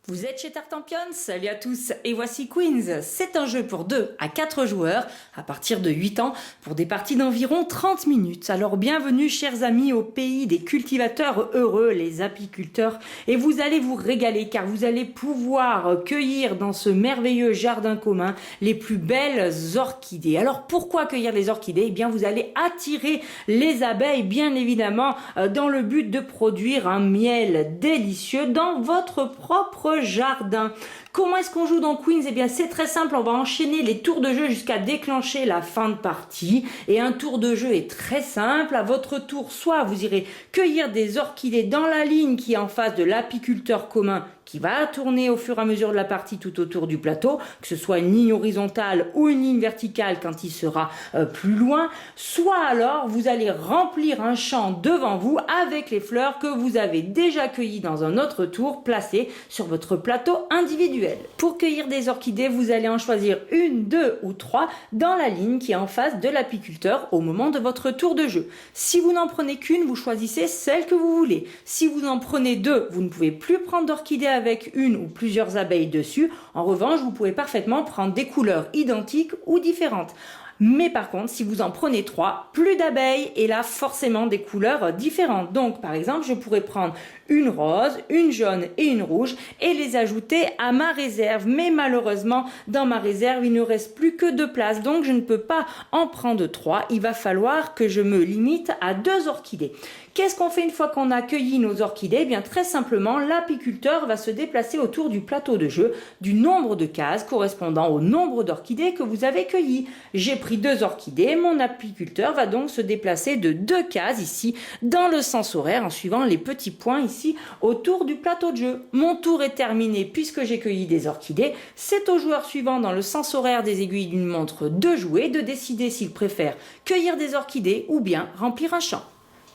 Vous êtes chez Tartampion, salut à tous et voici Queens. C'est un jeu pour 2 à 4 joueurs à partir de 8 ans pour des parties d'environ 30 minutes. Alors bienvenue chers amis au pays des cultivateurs heureux, les apiculteurs. Et vous allez vous régaler car vous allez pouvoir cueillir dans ce merveilleux jardin commun les plus belles orchidées. Alors pourquoi cueillir les orchidées? Eh bien vous allez attirer les abeilles bien évidemment dans le but de produire un miel délicieux dans votre propre jardin. Comment est-ce qu'on joue dans Queens? Eh bien c'est très simple, on va enchaîner les tours de jeu jusqu'à déclencher la fin de partie. Et un tour de jeu est très simple. À votre tour, soit vous irez cueillir des orchidées dans la ligne qui est en face de l'apiculteur commun qui va tourner au fur et à mesure de la partie tout autour du plateau, que ce soit une ligne horizontale ou une ligne verticale quand il sera plus loin, soit alors vous allez remplir un champ devant vous avec les fleurs que vous avez déjà cueillies dans un autre tour placées sur votre plateau individuel. Pour cueillir des orchidées, vous allez en choisir une, deux ou trois dans la ligne qui est en face de l'apiculteur au moment de votre tour de jeu. Si vous n'en prenez qu'une, vous choisissez celle que vous voulez. Si vous en prenez deux, vous ne pouvez plus prendre d'orchidées avec une ou plusieurs abeilles dessus. En revanche, vous pouvez parfaitement prendre des couleurs identiques ou différentes. Mais par contre, si vous en prenez trois, plus d'abeilles et là forcément des couleurs différentes. Donc par exemple, je pourrais prendre une rose, une jaune et une rouge et les ajouter à ma réserve. Mais malheureusement, dans ma réserve, il ne reste plus que 2 places. Donc je ne peux pas en prendre 3. Il va falloir que je me limite à 2 orchidées. Qu'est-ce qu'on fait une fois qu'on a cueilli nos orchidées? Eh bien très simplement, l'apiculteur va se déplacer autour du plateau de jeu du nombre de cases correspondant au nombre d'orchidées que vous avez cueillies. J'ai pris 2 orchidées, mon apiculteur va donc se déplacer de 2 cases ici dans le sens horaire en suivant les petits points ici autour du plateau de jeu. Mon tour est terminé puisque j'ai cueilli des orchidées. C'est au joueur suivant dans le sens horaire des aiguilles d'une montre de jouer, de décider s'il préfère cueillir des orchidées ou bien remplir un champ.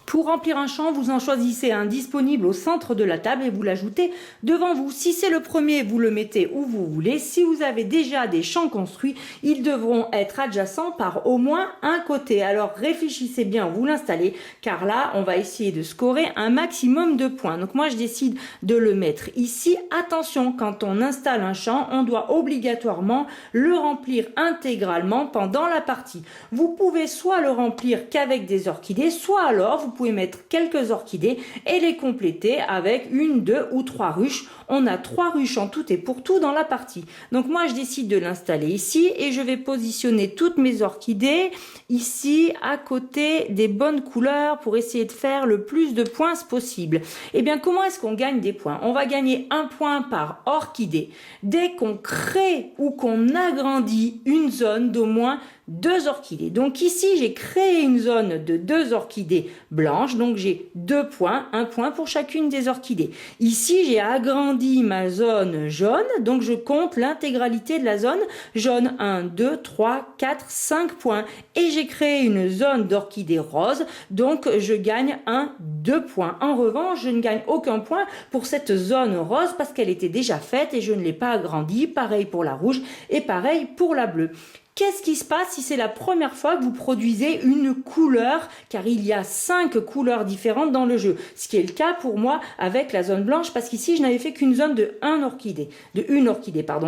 Pour remplir un champ, vous en choisissez un disponible au centre de la table et vous l'ajoutez devant vous. Si c'est le premier, vous le mettez où vous voulez. Si vous avez déjà des champs construits, ils devront être adjacents par au moins un côté. Alors réfléchissez bien, vous l'installez, car là, on va essayer de scorer un maximum de points. Donc moi, je décide de le mettre ici. Attention, quand on installe un champ, on doit obligatoirement le remplir intégralement pendant la partie. Vous pouvez soit le remplir qu'avec des orchidées, soit alors vous pouvez mettre quelques orchidées et les compléter avec une, 2 ou 3 ruches. On a 3 ruches en tout et pour tout dans la partie. Donc moi je décide de l'installer ici et je vais positionner toutes mes orchidées ici à côté des bonnes couleurs pour essayer de faire le plus de points possible. Et bien comment est-ce qu'on gagne des points? On va gagner 1 point par orchidée dès qu'on crée ou qu'on agrandit une zone d'au moins 2 orchidées. Donc ici, j'ai créé une zone de 2 orchidées blanches. Donc j'ai 2 points, 1 point pour chacune des orchidées. Ici, j'ai agrandi ma zone jaune. Donc je compte l'intégralité de la zone jaune. 1, 2, 3, 4, 5 points. Et j'ai créé une zone d'orchidées roses. Donc je gagne 1, 2 points. En revanche, je ne gagne aucun point pour cette zone rose parce qu'elle était déjà faite et je ne l'ai pas agrandie. Pareil pour la rouge et pareil pour la bleue. Qu'est-ce qui se passe si c'est la première fois que vous produisez une couleur, car il y a 5 couleurs différentes dans le jeu, ce qui est le cas pour moi avec la zone blanche, parce qu'ici je n'avais fait qu'une zone de une orchidée,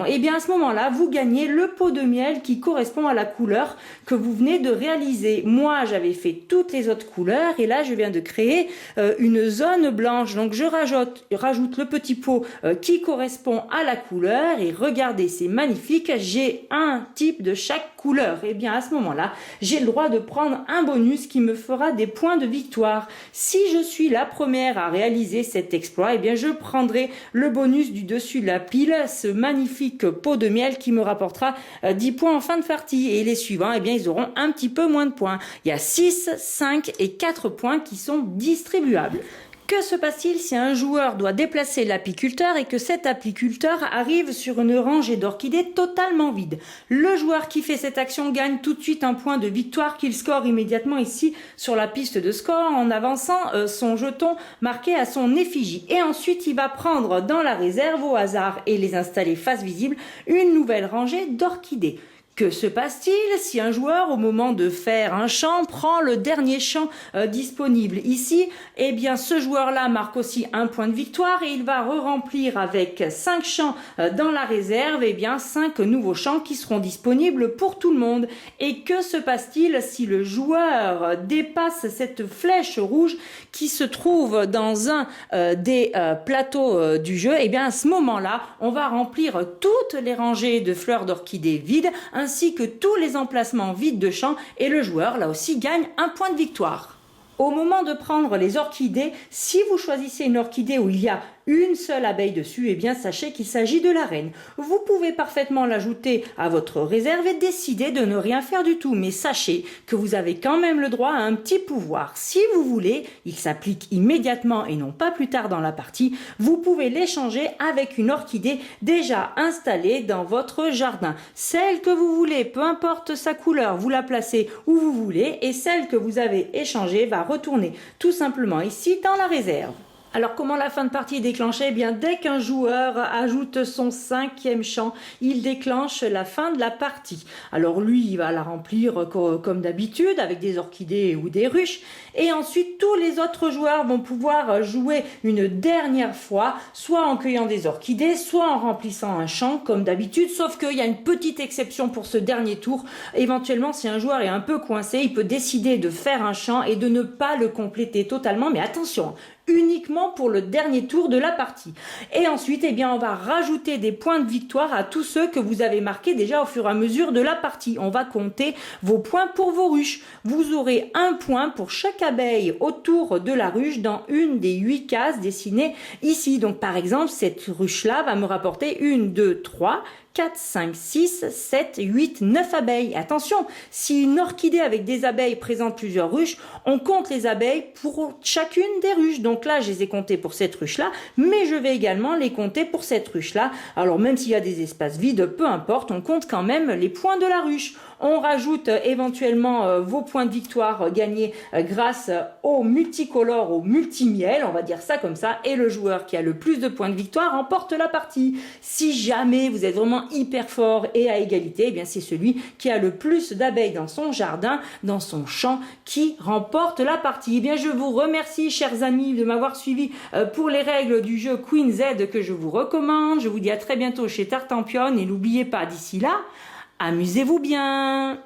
Et bien à ce moment-là, vous gagnez le pot de miel qui correspond à la couleur que vous venez de réaliser. Moi, j'avais fait toutes les autres couleurs, et là je viens de créer une zone blanche, donc je rajoute le petit pot qui correspond à la couleur, et regardez, c'est magnifique, j'ai un type de chaque couleur. Et bien à ce moment-là, j'ai le droit de prendre un bonus qui me fera des points de victoire. Si je suis la première à réaliser cet exploit, et bien je prendrai le bonus du dessus de la pile, ce magnifique pot de miel qui me rapportera 10 points en fin de partie. Et les suivants, et bien ils auront un petit peu moins de points. Il y a 6, 5 et 4 points qui sont distribuables. Que se passe-t-il si un joueur doit déplacer l'apiculteur et que cet apiculteur arrive sur une rangée d'orchidées totalement vide? Le joueur qui fait cette action gagne tout de suite un point de victoire qu'il score immédiatement ici sur la piste de score en avançant son jeton marqué à son effigie. Et ensuite, il va prendre dans la réserve au hasard et les installer face visible une nouvelle rangée d'orchidées. Que se passe-t-il si un joueur, au moment de faire un champ, prend le dernier champ disponible ici? Eh bien, ce joueur-là marque aussi un point de victoire et il va re-remplir avec 5 champs dans la réserve, eh bien 5 nouveaux champs qui seront disponibles pour tout le monde. Et que se passe-t-il si le joueur dépasse cette flèche rouge qui se trouve dans un des plateaux du jeu? Eh bien, à ce moment-là, on va remplir toutes les rangées de fleurs d'orchidées vides, ainsi que tous les emplacements vides de champs, et le joueur là aussi gagne un point de victoire. Au moment de prendre les orchidées, si vous choisissez une orchidée où il y a une seule abeille dessus, eh bien sachez qu'il s'agit de la reine. Vous pouvez parfaitement l'ajouter à votre réserve et décider de ne rien faire du tout, mais sachez que vous avez quand même le droit à un petit pouvoir. Si vous voulez, il s'applique immédiatement et non pas plus tard dans la partie, vous pouvez l'échanger avec une orchidée déjà installée dans votre jardin. Celle que vous voulez, peu importe sa couleur, vous la placez où vous voulez et celle que vous avez échangée va retourner tout simplement ici dans la réserve. Alors comment la fin de partie est déclenchée? Eh bien dès qu'un joueur ajoute son 5e champ, il déclenche la fin de la partie. Alors lui, il va la remplir comme d'habitude avec des orchidées ou des ruches. Et ensuite, tous les autres joueurs vont pouvoir jouer une dernière fois, soit en cueillant des orchidées, soit en remplissant un champ comme d'habitude. Sauf qu'il y a une petite exception pour ce dernier tour. Éventuellement, si un joueur est un peu coincé, il peut décider de faire un champ et de ne pas le compléter totalement. Mais attention, uniquement pour le dernier tour de la partie. Et ensuite, eh bien, on va rajouter des points de victoire à tous ceux que vous avez marqués déjà au fur et à mesure de la partie. On va compter vos points pour vos ruches. Vous aurez un point pour chaque abeille autour de la ruche dans une des 8 cases dessinées ici. Donc, par exemple, cette ruche-là va me rapporter 1, 2, 3, 4, 5, 6, 7, 8, 9 abeilles. Attention, si une orchidée avec des abeilles présente plusieurs ruches, on compte les abeilles pour chacune des ruches. Donc là, je les ai comptées pour cette ruche-là, mais je vais également les compter pour cette ruche-là. Alors même s'il y a des espaces vides, peu importe, on compte quand même les points de la ruche. On rajoute éventuellement vos points de victoire gagnés grâce au multicolore, au multimiel, on va dire ça comme ça, et le joueur qui a le plus de points de victoire remporte la partie. Si jamais vous êtes vraiment hyper fort et à égalité, eh bien c'est celui qui a le plus d'abeilles dans son jardin, dans son champ, qui remporte la partie. Eh bien je vous remercie, chers amis, de m'avoir suivi pour les règles du jeu Queen Z que je vous recommande. Je vous dis à très bientôt chez Tartampion et n'oubliez pas, d'ici là, amusez-vous bien!